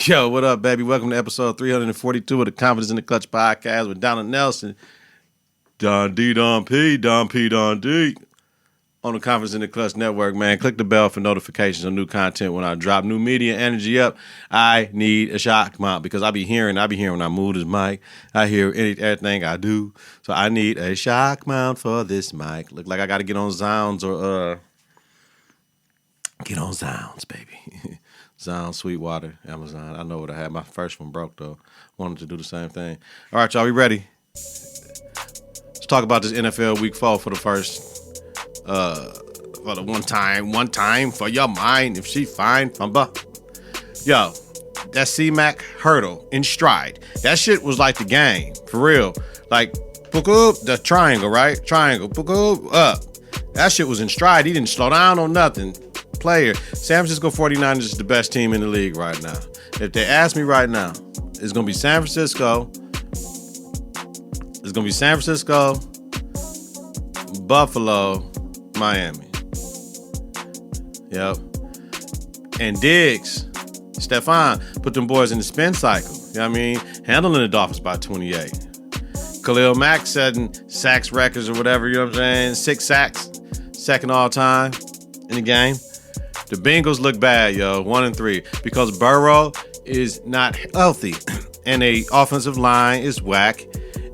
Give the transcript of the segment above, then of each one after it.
Yo, what up, baby? Welcome to episode 342 of the Confidence in the Klutch podcast with Donald Nelson, Don D, Don P, Don P, Don D. On the Confidence in the Klutch network, man. Click the bell for notifications on new content when I drop new media energy up. I need a shock mount because I be hearing when I move this mic. I hear everything I do. So I need a shock mount for this mic. Look like I got to get on Zounds or get on Zounds, baby. Zounds, Sweetwater, Amazon. I know what I had. My first one broke, though. Wanted to do the same thing. All right, y'all, we ready? Let's talk about this NFL Week 4 for the first... for the one time for your mind, if she fine, yo, that C-Mac hurdle in stride, that shit was like the game, for real. Like, the triangle, right? Triangle, up. That shit was in stride. He didn't slow down on nothing. Player, San Francisco 49ers is the best team in the league right now. If they ask me right now, it's going to be San Francisco. It's going to be San Francisco, Buffalo, Miami. Yep. And Diggs, Stefan, put them boys in the spin cycle. You know what I mean? Handling the Dolphins by 28. Khalil Mack setting sacks records or whatever, you know what I'm saying? 6 sacks, second all time in the game. The Bengals look bad, yo, 1-3, because Burrow is not healthy. And their offensive line is whack.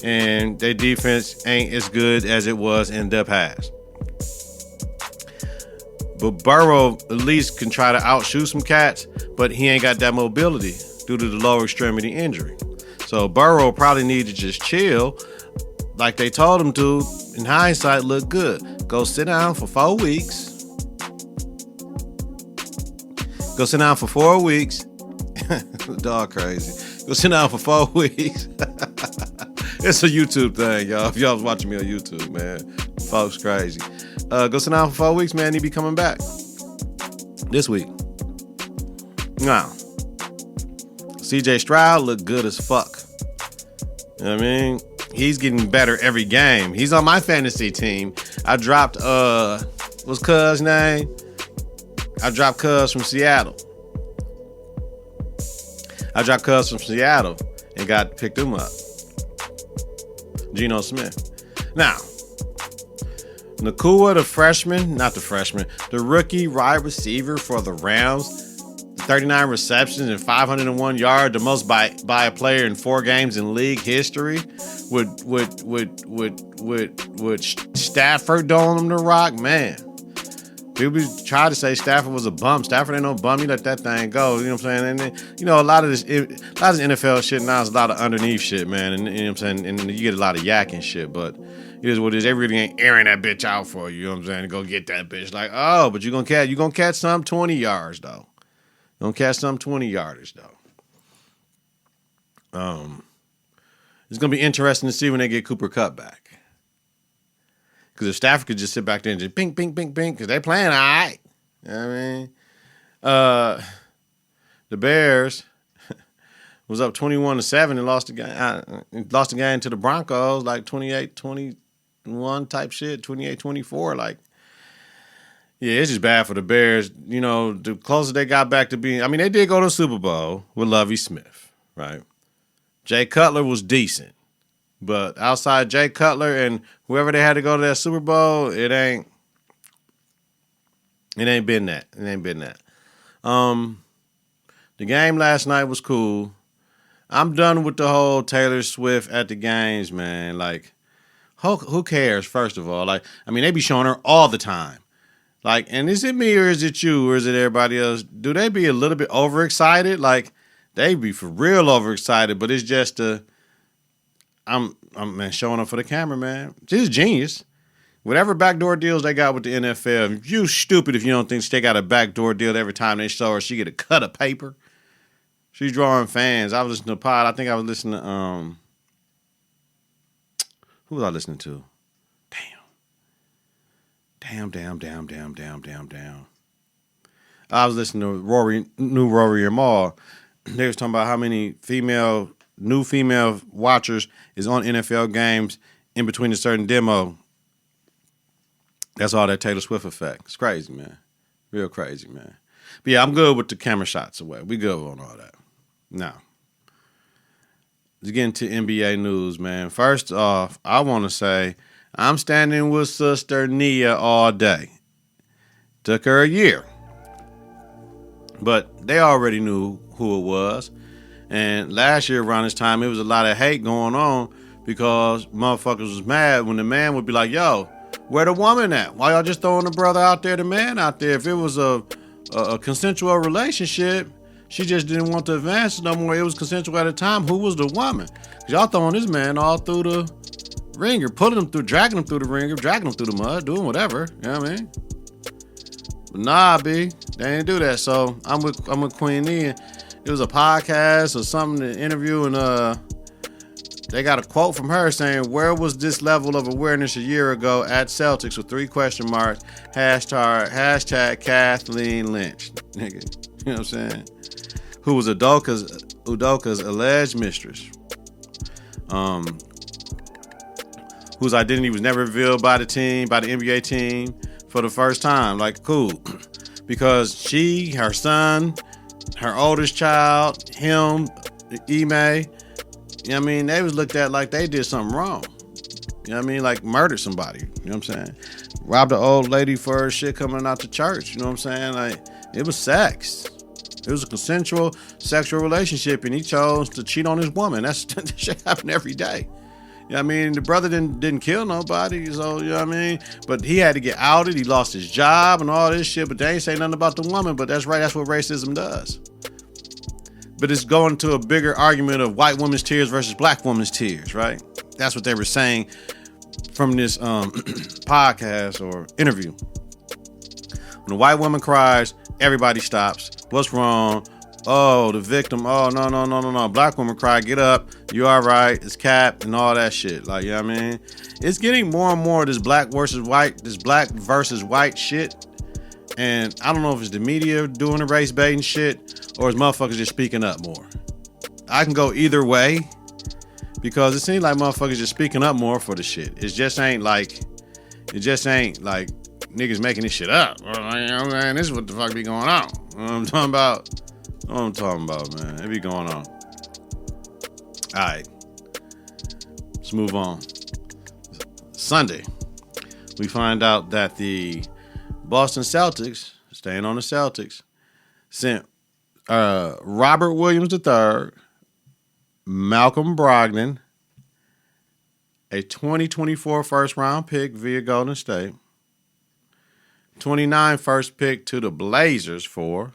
And their defense ain't as good as it was in the past. But Burrow at least can try to outshoot some cats, but he ain't got that mobility due to the lower extremity injury. So Burrow probably need to just chill like they told him to. In hindsight, look good. Go sit down for 4 weeks. Go sit down for 4 weeks. Dog crazy. Go sit down for 4 weeks. It's a YouTube thing, y'all. If y'all was watching me on YouTube, man. Folks crazy. Go sit down for 4 weeks, man. He be coming back this week. Now, CJ Stroud look good as fuck. You know what I mean? He's getting better every game. He's on my fantasy team. I dropped, what's Cuz' name? I dropped Cuz from Seattle. And picked him up. Geno Smith. Now, Nakua, the rookie wide receiver for the Rams, 39 receptions and 501 yards, the most by a player in 4 games in league history. With Stafford doing him the rock, man. People try to say Stafford was a bum. Stafford ain't no bum. He let that thing go. You know what I'm saying? And then, a lot of this NFL shit now is a lot of underneath shit, man. And you know what I'm saying? And you get a lot of yak and shit, but it is what it is. They really ain't airing that bitch out for you. You know what I'm saying? To go get that bitch. Like, oh, but you gonna catch some 20 yards though. You gonna catch some 20 yarders though. It's gonna be interesting to see when they get Cooper Kupp back. Because if Stafford could just sit back there and just ping, ping, ping, ping, because they playing all right. You know what I mean? The Bears was up 21-7 and lost the game to the Broncos, like 28-21 type shit, 28-24. Like, yeah, it's just bad for the Bears. The closer they got back to being, they did go to the Super Bowl with Lovie Smith, right? Jay Cutler was decent. But outside Jay Cutler and whoever they had to go to that Super Bowl, it ain't been that. It ain't been that. The game last night was cool. I'm done with the whole Taylor Swift at the games, man. Like, who cares, first of all? Like, they be showing her all the time. Like, and is it me or is it you or is it everybody else? Do they be a little bit overexcited? Like, they be for real overexcited, but it's just I'm showing up for the camera, man. This is genius. Whatever backdoor deals they got with the NFL, you stupid if you don't think they got a backdoor deal every time they show her she get a cut of paper. She's drawing fans. I was listening to a pod. I think I was listening to who was I listening to? Damn. I was listening to Rory and Maul. They was talking about how many new female watchers is on NFL games in between a certain demo. That's all that Taylor Swift effect. It's crazy, man. Real crazy, man. But yeah, I'm good with the camera shots away. We good on all that. Now, let's get into NBA news, man. First off, I want to say I'm standing with Sister Nia all day. Took her a year. But they already knew who it was. And last year around this time, it was a lot of hate going on because motherfuckers was mad when the man would be like, yo, where the woman at? Why y'all just throwing the brother out there, the man out there? If it was a consensual relationship, she just didn't want to advance no more. It was consensual at the time. Who was the woman? Because y'all throwing this man all through the ringer, pulling him through, dragging him through the ringer, dragging him through the mud, doing whatever. You know what I mean? But nah, B, they didn't do that. So I'm with Queen Nia. It was a podcast or something, an interview, and they got a quote from her saying, "Where was this level of awareness a year ago at Celtics with 3 question marks? Hashtag Kathleen Lynch." Nigga, you know what I'm saying? Who was Udoka's alleged mistress. Whose identity was never revealed by the NBA team for the first time. Like, cool. Because she, her son, her oldest child, him, Ime, you know what I mean? They was looked at like they did something wrong. You know what I mean? Like murdered somebody. You know what I'm saying? Robbed an old lady for her shit coming out to church. You know what I'm saying? Like, it was sex. It was a consensual sexual relationship, and he chose to cheat on his woman. That shit happen every day. You know what I mean? The brother didn't kill nobody, so, you know what I mean? But he had to get outed. He lost his job and all this shit, but they ain't say nothing about the woman. But that's right. That's what racism does. But it's going to a bigger argument of white women's tears versus black women's tears, right? That's what they were saying from this podcast or interview. When a white woman cries, everybody stops. What's wrong? Oh, the victim. Oh, no. Black woman cry, get up. You all right. It's cap and all that shit. Like, you know what I mean? It's getting more and more this black versus white shit. And I don't know if it's the media doing the race baiting shit or is motherfuckers just speaking up more. I can go either way because it seems like motherfuckers just speaking up more for the shit. It just ain't like niggas making this shit up. You know what I'm saying? This is what the fuck be going on. You know what I'm talking about, man. It be going on. All right. Let's move on. Sunday, we find out that the Boston Celtics, staying on the Celtics, sent Robert Williams III, Malcolm Brogdon, a 2024 first round pick via Golden State, 29 first pick to the Blazers for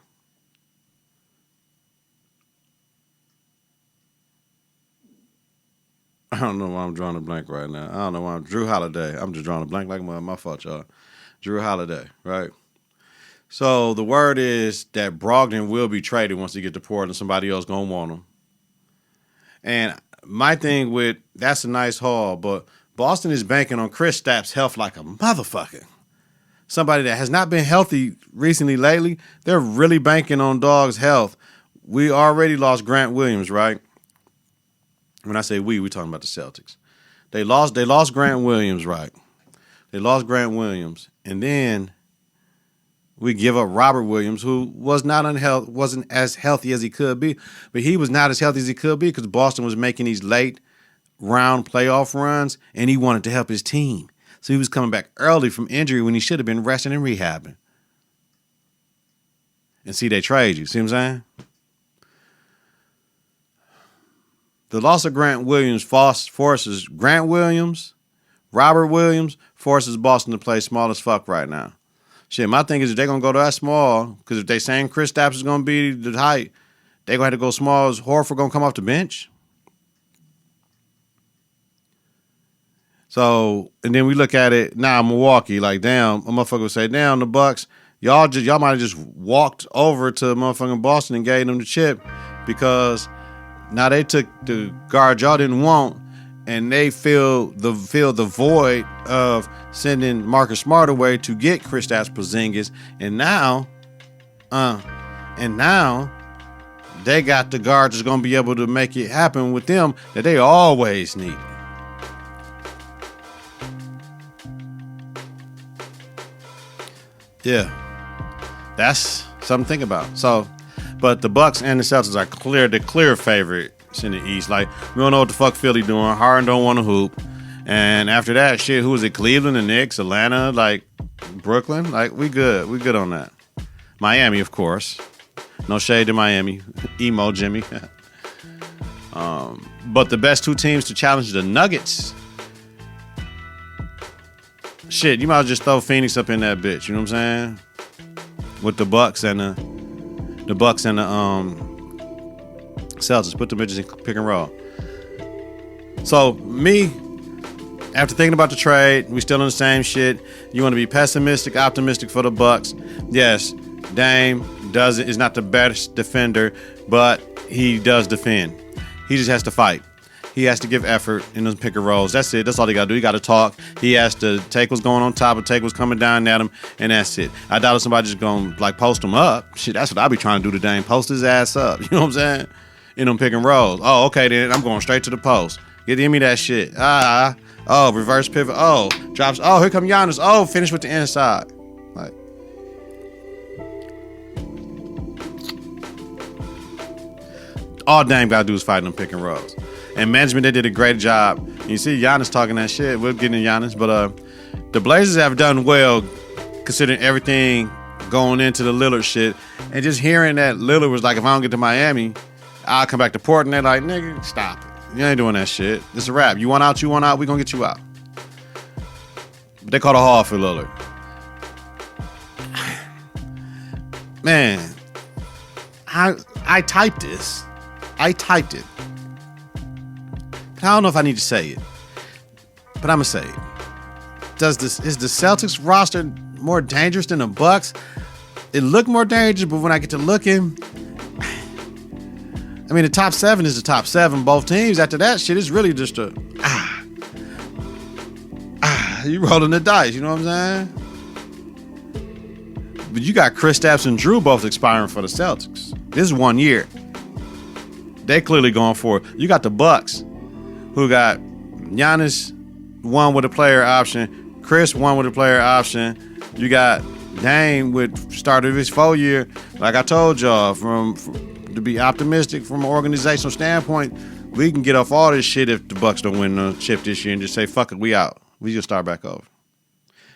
I don't know why I'm drawing a blank right now. I don't know why Jrue Holiday. I'm just drawing a blank like my fault, y'all. Jrue Holiday, right? So the word is that Brogdon will be traded once he gets to Portland and somebody else gonna want him. And my thing with that's a nice haul, but Boston is banking on Kristaps' health like a motherfucker. Somebody that has not been healthy recently lately, they're really banking on Dog's health. We already lost Grant Williams, right? When I say we're talking about the Celtics. They lost Grant Williams, right? They lost Grant Williams. And then we give up Robert Williams, who wasn't as healthy as he could be. But he was not as healthy as he could be because Boston was making these late round playoff runs, and he wanted to help his team. So he was coming back early from injury when he should have been resting and rehabbing. And see, they trade you. See what I'm saying? The loss of Grant Williams forces Grant Williams, Robert Williams, forces Boston to play small as fuck right now. Shit, my thing is if they're going to go that small, because if they saying Kristaps is going to be the height, they're going to have to go small. Is Horford going to come off the bench? So, and then we look at it now, Milwaukee, like, damn, a motherfucker would say, damn, the Bucks, y'all might have just walked over to motherfucking Boston and gave them the chip because now they took the guard y'all didn't want, and they fill the void of sending Marcus Smart away to get Kristaps Porzingis, and now they got the guard that's gonna be able to make it happen with them that they always needed. Yeah, that's something to think about. So. But the Bucks and the Celtics are the clear favorites in the East. Like, we don't know what the fuck Philly doing. Harden don't want to hoop. And after that, shit, who was it? Cleveland, the Knicks, Atlanta, like Brooklyn? Like, we good. We good on that. Miami, of course. No shade to Miami. Emo Jimmy. But the best two teams to challenge the Nuggets. Shit, you might as well just throw Phoenix up in that bitch. You know what I'm saying? With the Bucks and the Celtics. Put the bitches in pick and roll. So me, after thinking about the trade, we still on the same shit. You want to be pessimistic, optimistic for the Bucks. Yes, Dame is not the best defender, but he does defend. He just has to fight. He has to give effort in those pick and rolls. That's it. That's all he got to do. He got to talk. He has to take what's going on top and take what's coming down at him, and that's it. I doubt if somebody just going to like post him up. Shit, that's what I be trying to do today. Post his ass up. You know what I'm saying? In them pick and rolls. Oh, okay, then I'm going straight to the post. Give me that shit. Oh, reverse pivot. Oh, drops. Oh, here come Giannis. Oh, finish with the inside. Like, all Dame got to do is fight them pick and rolls. And management, they did a great job. You see Giannis talking that shit. We're getting to Giannis. But the Blazers have done well considering everything going into the Lillard shit. And just hearing that Lillard was like, if I don't get to Miami, I'll come back to Portland. They're like, nigga, stop it. You ain't doing that shit. It's a wrap. You want out, we gonna get you out. But they called a haul for Lillard. Man, I typed this. I typed it. I don't know if I need to say it, but I'm gonna say it. Is the Celtics roster more dangerous than the Bucks? It looked more dangerous, but when I get to looking, I mean, the top 7 is the top 7, both teams. After that shit, it's really just you rolling the dice, you know what I'm saying? But you got Kristaps and Jrue both expiring for the Celtics. This is 1 year. They clearly going for it. You got the Bucks, who got Giannis, one with a player option, Chris, one with a player option. You got Dame with start of his 4 year. Like I told y'all, to be optimistic from an organizational standpoint, we can get off all this shit if the Bucks don't win the chip this year and just say, fuck it, we out. We just start back over.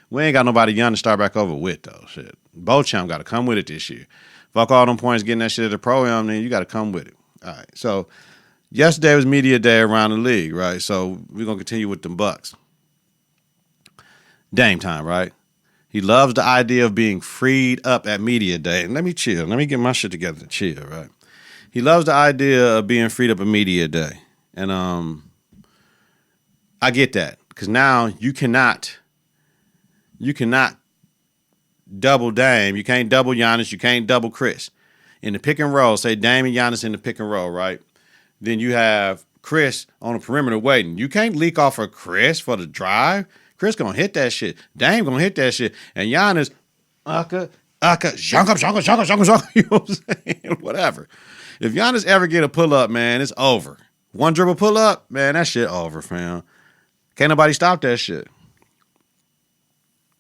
We ain't got nobody young to start back over with, though. Shit. Beauchamp got to come with it this year. Fuck all them points getting that shit at the pro-am, then you got to come with it. All right. So yesterday was media day around the league, right? So we're going to continue with them Bucks. Dame time, right? He loves the idea of being freed up at media day. And let me chill. Let me get my shit together to chill, right? He loves the idea of being freed up at media day. And I get that. Because now you cannot double Dame. You can't double Giannis. You can't double Chris. In the pick and roll, say Dame and Giannis in the pick and roll, right? Then you have Chris on the perimeter waiting. You can't leak off of Chris for the drive. Chris gonna hit that shit. Dame gonna hit that shit. And Giannis, shunka, you know what I'm saying? Whatever. If Giannis ever get a pull-up, man, it's over. One dribble pull-up, man, that shit over, fam. Can't nobody stop that shit.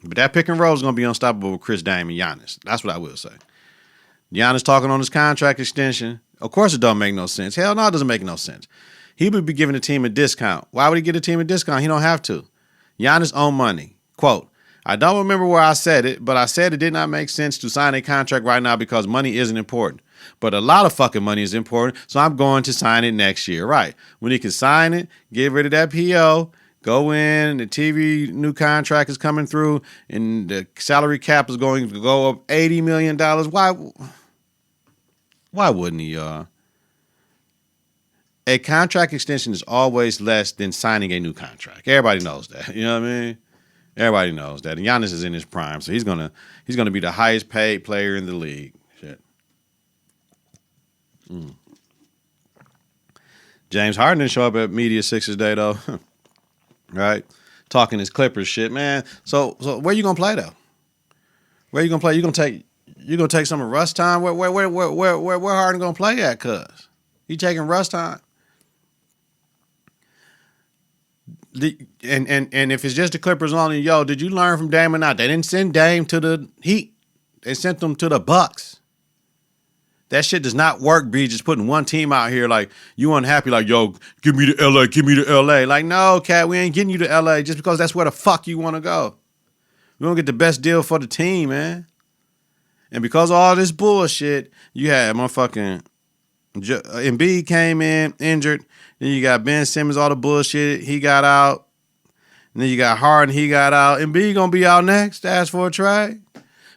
But that pick and roll is going to be unstoppable with Chris, Dame, and Giannis. That's what I will say. Giannis talking on his contract extension. Of course it don't make no sense. Hell no, it doesn't make no sense. He would be giving the team a discount. Why would he give the team a discount? He don't have to. Giannis own money. Quote, I don't remember where I said it, but I said it did not make sense to sign a contract right now because money isn't important. But a lot of fucking money is important, so I'm going to sign it next year. Right. When he can sign it, get rid of that PO, go in, the TV new contract is coming through, and the salary cap is going to go up $80 million. Why wouldn't he, A contract extension is always less than signing a new contract. Everybody knows that. You know what I mean? Everybody knows that. And Giannis is in his prime, so he's gonna be the highest paid player in the league. Shit. James Harden didn't show up at Media Sixers Day though. Right? Talking his Clippers shit, man. So where you gonna play though? Where you gonna play? You gonna take some of Russ time? Where Harden gonna play at? Cuz he taking Russ time. And if it's just the Clippers only, yo, did you learn from Dame or not? They didn't send Dame to the Heat. They sent them to the Bucks. That shit does not work, B. Just putting one team out here like you unhappy, like, yo, give me to LA, give me to LA. Like, no, cat, we ain't getting you to LA just because that's where the fuck you want to go. We don't get the best deal for the team, man. And because of all this bullshit, you had motherfucking Embiid came in, injured. Then you got Ben Simmons, all the bullshit. He got out. And then you got Harden, he got out. Embiid gonna be out next to ask for a trade.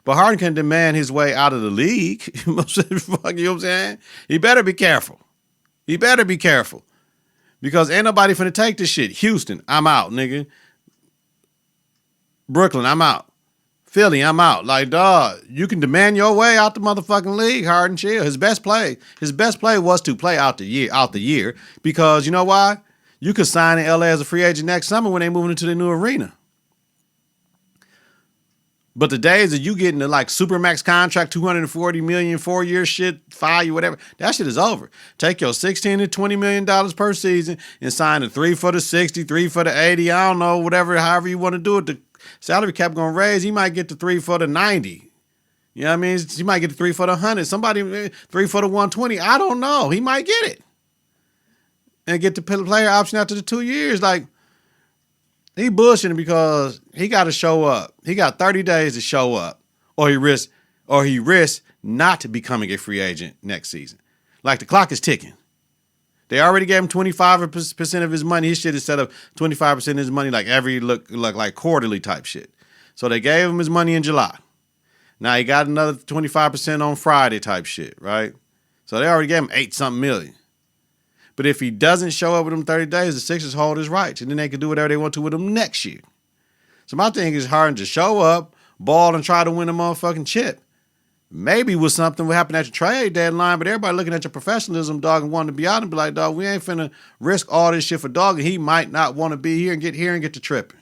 But Harden can demand his way out of the league. You know what I'm saying? He better be careful. He better be careful. Because ain't nobody finna take this shit. Houston, I'm out, nigga. Brooklyn, I'm out. Philly, I'm out. Like, dog, you can demand your way out the motherfucking league. Harden, chill. His best play was to play out the year. Because you know why? You could sign in LA as a free agent next summer when they moving into the new arena. But the days of you getting the like supermax contract, $240 million, 4-year shit, 5 year, whatever, that shit is over. Take your $16 to $20 million per season and sign a 3 for the 60, 3 for the 80. I don't know, whatever, however you want to do it. The salary cap gonna raise. He might get the 3 for the 90. You know what I mean? He might get the 3 for the 100. Somebody 3 for the 120. I don't know. He might get it and get the player option after the 2 years. Like. He bullshitting because he got to show up. He got 30 days to show up, or he risks not becoming a free agent next season. Like the clock is ticking. They already gave him 25% of his money. His shit is set up 25% of his money, like like quarterly type shit. So they gave him his money in July. Now he got another 25% on Friday type shit, right? So they already gave him $8-something million. But if he doesn't show up within 30 days, the Sixers hold his rights, and then they can do whatever they want to with him next year. So my thing is Harden to show up, ball, and try to win a motherfucking chip. Maybe with something will happen at your trade deadline, but everybody looking at your professionalism, dog, and wanting to be out and be like, dog, we ain't finna risk all this shit for dog, and he might not want to be here and get to tripping.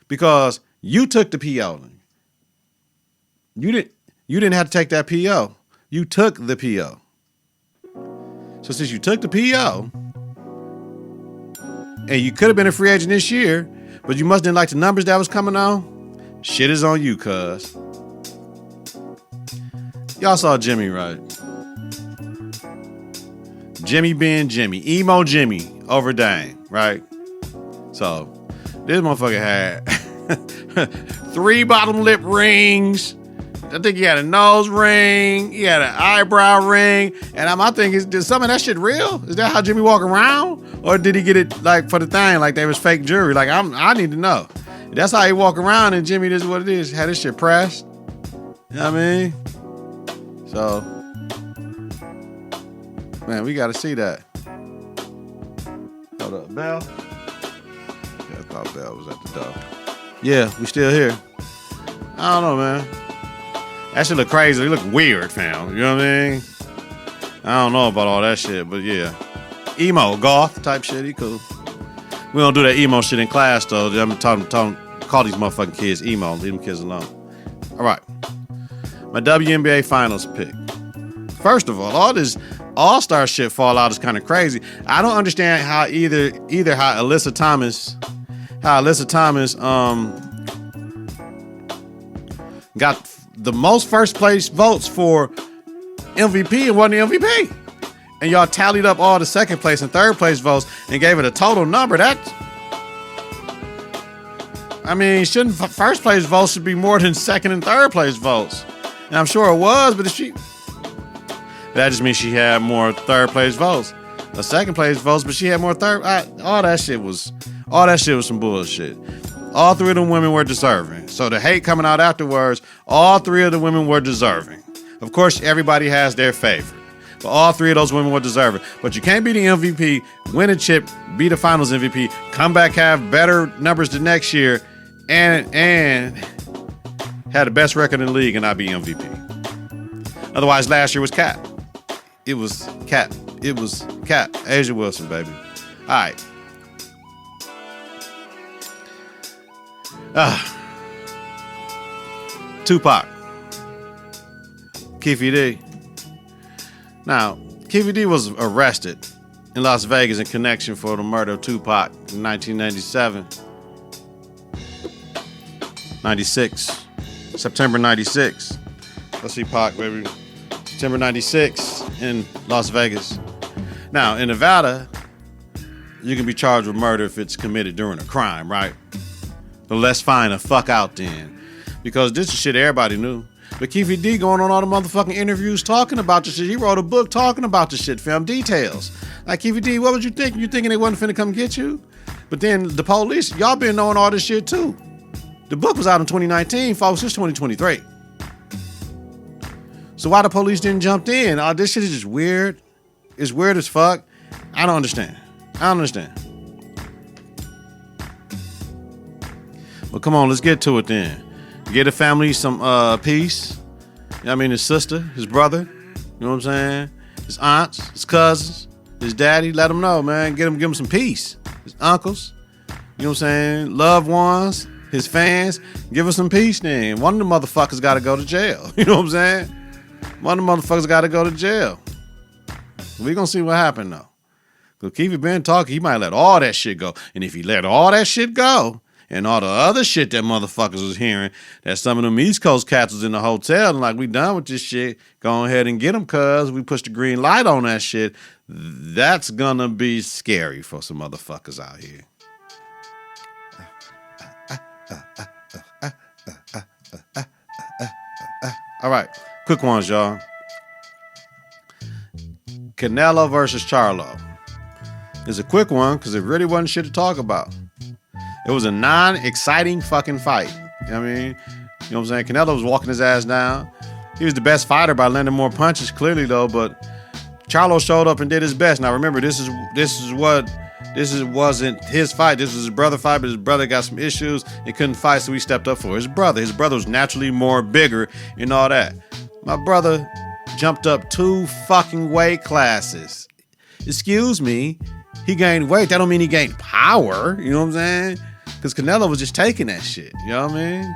Because you took the PO. You didn't have to take that PO. You took the PO. So since you took the PO, and you could have been a free agent this year, but you must didn't like the numbers that was coming on, shit is on you, cuz. Y'all saw Jimmy, right? Jimmy being Jimmy. Emo Jimmy over Dame, right? So this motherfucker had 3 bottom lip rings. I think he had a nose ring. He had an eyebrow ring. And my thing is, did some of that shit real? Is that how Jimmy walk around? Or did he get it like for the thing, like they was fake jewelry? Like I need to know. If that's how he walk around, and Jimmy, this is what it is. Had this shit pressed. You know what I mean? So, man, we got to see that. Hold up, Bell. Yeah, I thought Bell was at the door. Yeah, we still here. I don't know, man. That shit look crazy. It look weird, fam. You know what I mean? I don't know about all that shit, but yeah. Emo, goth type shit, he cool. We don't do that emo shit in class, though. I'm talking call these motherfucking kids emo. Leave them kids alone. All right. My WNBA Finals pick. First of all this all-star shit fallout is kind of crazy. I don't understand how either how Alyssa Thomas got the most first place votes for MVP and won the MVP. And y'all tallied up all the second place and third place votes and gave it a total number. Shouldn't first place votes should be more than second and third place votes? And I'm sure it was, but that just means she had more third place votes. The second place votes, but she had more third. All that shit was some bullshit. All 3 of them women were deserving. So the hate coming out afterwards, all 3 of the women were deserving. Of course, everybody has their favorite. But all 3 of those women were deserving. But you can't be the MVP, win a chip, be the finals MVP, come back, have better numbers the next year, and had the best record in the league and not be MVP. Otherwise, last year was Cap. It was Cap. Asia Wilson, baby. All right. Tupac. Keefe D. Now, Keefe D was arrested in Las Vegas in connection for the murder of Tupac in 1997. 96. September 96. Let's see Pac, baby. September 96 in Las Vegas. Now, in Nevada, you can be charged with murder if it's committed during a crime, right? But let's find a fuck out then. Because this is shit everybody knew. But Keefe D going on all the motherfucking interviews talking about this shit. He wrote a book talking about this shit, fam. Details. Like, Keefe D, what was you thinking? You thinking they wasn't finna come get you? But then the police, y'all been knowing all this shit too. The book was out in 2019, folks. It's 2023. So why the police didn't jump in? Oh, this shit is just weird. It's weird as fuck. I don't understand. Well, come on, let's get to it then. Get the family some peace. I mean, his sister, his brother, you know what I'm saying? His aunts, his cousins, his daddy. Let them know, man. Give him some peace. His uncles, you know what I'm saying? Loved ones, his fans. Give us some peace then. One of the motherfuckers got to go to jail. You know what I'm saying? One of the motherfuckers got to go to jail. We gonna see what happened though. Because Keefe been talking, he might let all that shit go. And if he let all that shit go, and all the other shit that motherfuckers was hearing, that some of them East Coast cats was in the hotel and like, we done with this shit, go ahead and get them cuz we pushed the green light on that shit. That's gonna be scary for some motherfuckers out here. All right, quick ones, y'all. Canelo versus Charlo. It's a quick one because it really wasn't shit to talk about. It was a non-exciting fucking fight. You know what I mean? You know what I'm saying? Canelo was walking his ass down. He was the best fighter by landing more punches, clearly though, but Charlo showed up and did his best. Now remember, this wasn't his fight. This was his brother's fight, but his brother got some issues and couldn't fight, so he stepped up for his brother. His brother was naturally more bigger and all that. My brother jumped up 2 fucking weight classes. Excuse me, he gained weight. That don't mean he gained power. You know what I'm saying? Because Canelo was just taking that shit. You know what I mean?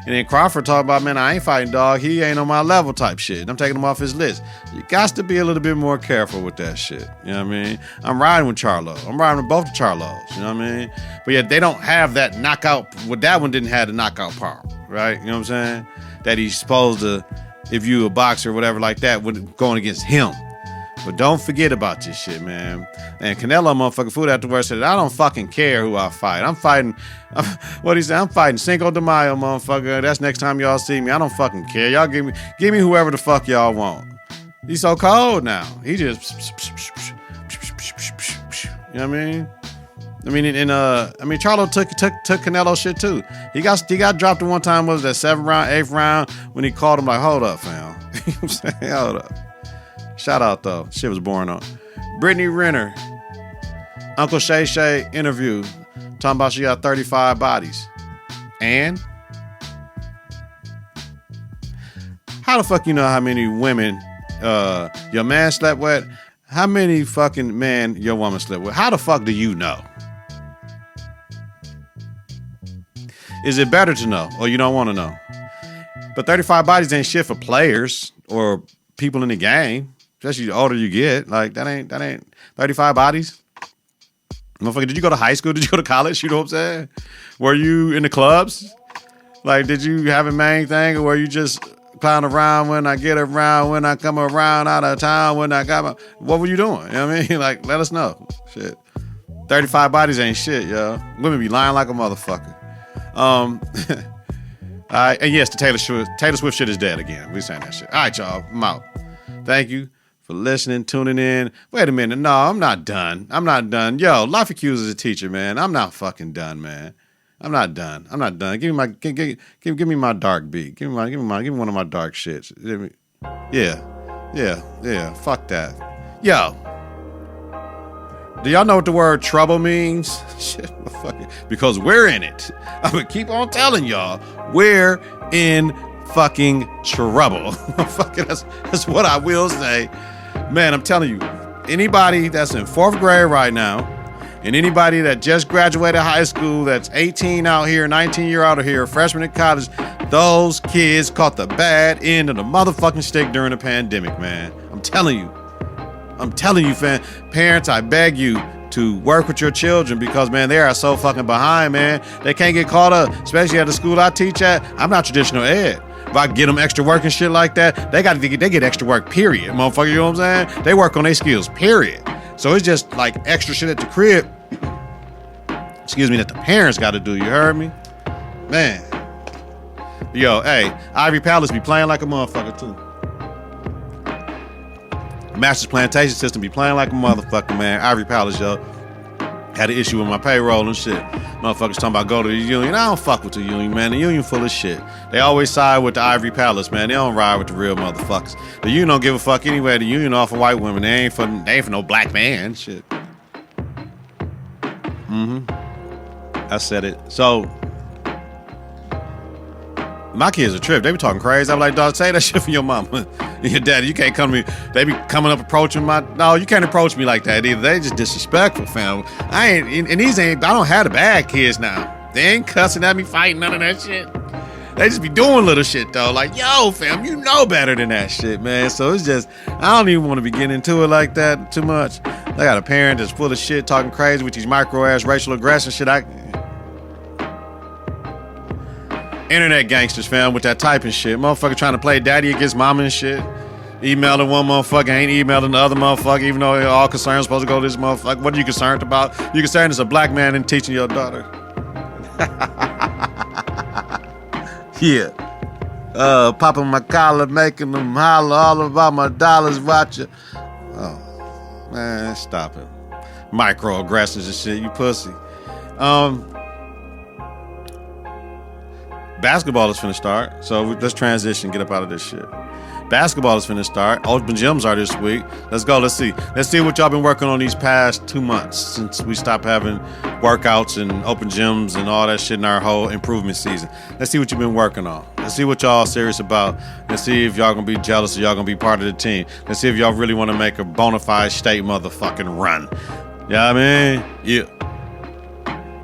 And then Crawford talked about, man, I ain't fighting dog. He ain't on my level type shit. And I'm taking him off his list. You got to be a little bit more careful with that shit. You know what I mean? I'm riding with Charlo. I'm riding with both the Charlos. You know what I mean? But yeah, they don't have that knockout. Well, that one didn't have the knockout power, right? You know what I'm saying? That he's supposed to, if you a boxer or whatever like that, going against him. But don't forget about this shit, man. And Canelo motherfucking food afterwards said, I don't fucking care who I fight. I'm fighting Cinco de Mayo, motherfucker. That's next time y'all see me. I don't fucking care. Y'all give me whoever the fuck y'all want. He's so cold now. He just, you know what I mean? Charlo took Canelo shit too. He got dropped at one time. What was that, 7th round, 8th round, when he called him like, hold up, fam. You know what I'm saying? Hold up. Shout out though. Shit was boring on. Brittany Renner, Uncle Shay Shay interview, talking about she got 35 bodies. And how the fuck you know how many women your man slept with? How many fucking men your woman slept with? How the fuck do you know? Is it better to know or you don't want to know? But 35 bodies ain't shit for players or people in the game. Especially the older you get, like that ain't 35 bodies. Motherfucker, did you go to high school? Did you go to college? You know what I'm saying? Were you in the clubs? Like, did you have a main thing, or were you just clown around when I get around, when I come around out of town, when I got my... What were you doing? You know what I mean? Like, let us know. Shit. 35 bodies ain't shit, yo. Women be lying like a motherfucker. All right, and yes, the Taylor Swift shit is dead again. We saying that shit. All right, y'all. I'm out. Thank you for listening, tuning in. Wait a minute. No, I'm not done. Yo, Life Accused is a teacher, man. I'm not fucking done, man. I'm not done. Give me my dark beat. Give me one of my dark shits. Yeah. Fuck that. Yo. Do y'all know what the word trouble means? Shit, motherfucker. Because we're in it. I'm gonna keep on telling y'all, we're in fucking trouble. Fucking that's what I will say. Man, I'm telling you, anybody that's in 4th grade right now, and anybody that just graduated high school that's 18 out here, 19 year out here, freshman in college, those kids caught the bad end of the motherfucking stick during the pandemic, man. I'm telling you, fam. Parents, I beg you to work with your children because, man, they are so fucking behind, man. They can't get caught up, especially at the school I teach at. I'm not traditional ed. if I get them extra work and shit like that, they get extra work, period. Motherfucker, you know what I'm saying? They work on their skills, period. So it's just like extra shit at the crib, excuse me, that the parents got to do. You heard me? Man. Yo, hey, Ivory Palace be playing like a motherfucker, too. Master's Plantation System be playing like a motherfucker, man. Ivory Palace, yo. Had an issue with my payroll and shit. Motherfuckers talking about go to the union. I don't fuck with the union, man. The union full of shit. They always side with the Ivory Palace, man. They don't ride with the real motherfuckers. The union don't give a fuck anyway. The union offer white women. They ain't for no black man. Shit. I said it. So, my kids are tripped. They be talking crazy. I'm like, dog, say that shit for your mama and your daddy. You can't come to me. They be coming up approaching my. No, you can't approach me like that either. They just disrespectful, fam. I don't have the bad kids now. They ain't cussing at me, fighting, none of that shit. They just be doing little shit though. Like, yo, fam, you know better than that shit, man. So it's just, I don't even want to be getting into it like that too much. I got a parent that's full of shit, talking crazy with these micro-ass racial aggression shit. Internet gangsters, fam, with that typing shit. Motherfucker trying to play daddy against mama and shit. Emailing one motherfucker, ain't emailing the other motherfucker, even though all concerns supposed to go to this motherfucker. What are you concerned about? You concerned as a black man and teaching your daughter. Yeah. Popping my collar, making them holler all about my dollars, watch it. Oh, man, stop it. Microaggressions and shit, you pussy. Basketball is finna start, so let's transition, get up out of this shit. Basketball is finna start. Open gyms are this week. Let's go, let's see. Let's see what y'all been working on these past 2 months since we stopped having workouts and open gyms and all that shit in our whole improvement season. Let's see what you've been working on. Let's see what y'all serious about. Let's see if y'all gonna be jealous or y'all gonna be part of the team. Let's see if y'all really wanna make a bona fide state motherfucking run. You know what I mean? Yeah.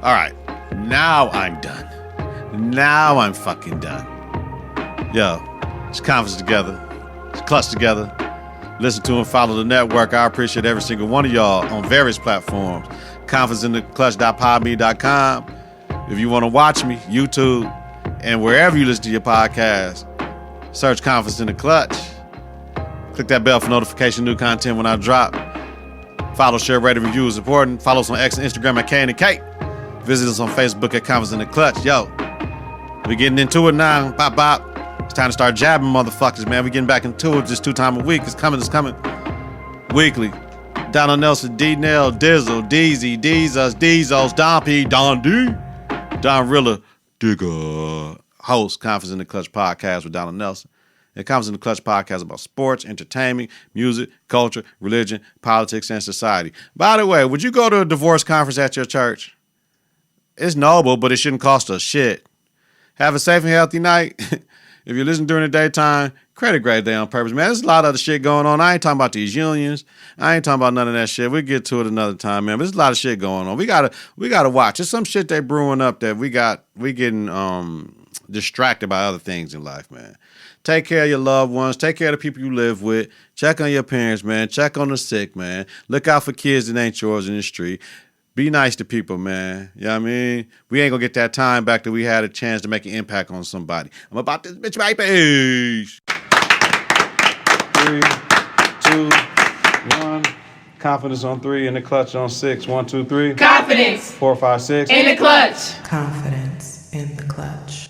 All right, now I'm done. Now I'm fucking done. Yo, it's Confidence together. It's Klutch together. Listen to and follow the network. I appreciate every single one of y'all on various platforms. Confidenceintheclutch.podme.com. If you want to watch me, YouTube, and wherever you listen to your podcast, search Confidence in the Klutch. Click that bell for notification, new content when I drop. Follow, share, rate, and review is important. Follow us on X and Instagram at KITK. Visit us on Facebook at Confidence in the Klutch. Yo, we getting into it now. Bop, bop. It's time to start jabbing motherfuckers, man. We getting back into it just 2 times a week. It's coming. Weekly. Donald Nelson, D-Nell, Dizzle, Deezy, Deezus, Don P, Don D, Donrilla, Digger. Host, Confidence in the Klutch podcast with Donald Nelson. And Confidence in the Klutch podcast about sports, entertainment, music, culture, religion, politics, and society. By the way, would you go to a divorce conference at your church? It's noble, but it shouldn't cost us shit. Have a safe and healthy night. If you listen during the daytime, create a great day on purpose, man. There's a lot of other shit going on. I ain't talking about these unions. I ain't talking about none of that shit. We'll get to it another time, man. But there's a lot of shit going on. We gotta watch. There's some shit they brewing up that we getting distracted by other things in life, man. Take care of your loved ones. Take care of the people you live with. Check on your parents, man. Check on the sick, man. Look out for kids that ain't yours in the street. Be nice to people, man. You know what I mean? We ain't gonna get that time back that we had a chance to make an impact on somebody. I'm about this bitch, baby. 3, 2, 1. Confidence on 3 and the Klutch on 6. 1, 2, 3. Confidence. 4, 5, 6. In the Klutch. Confidence in the Klutch.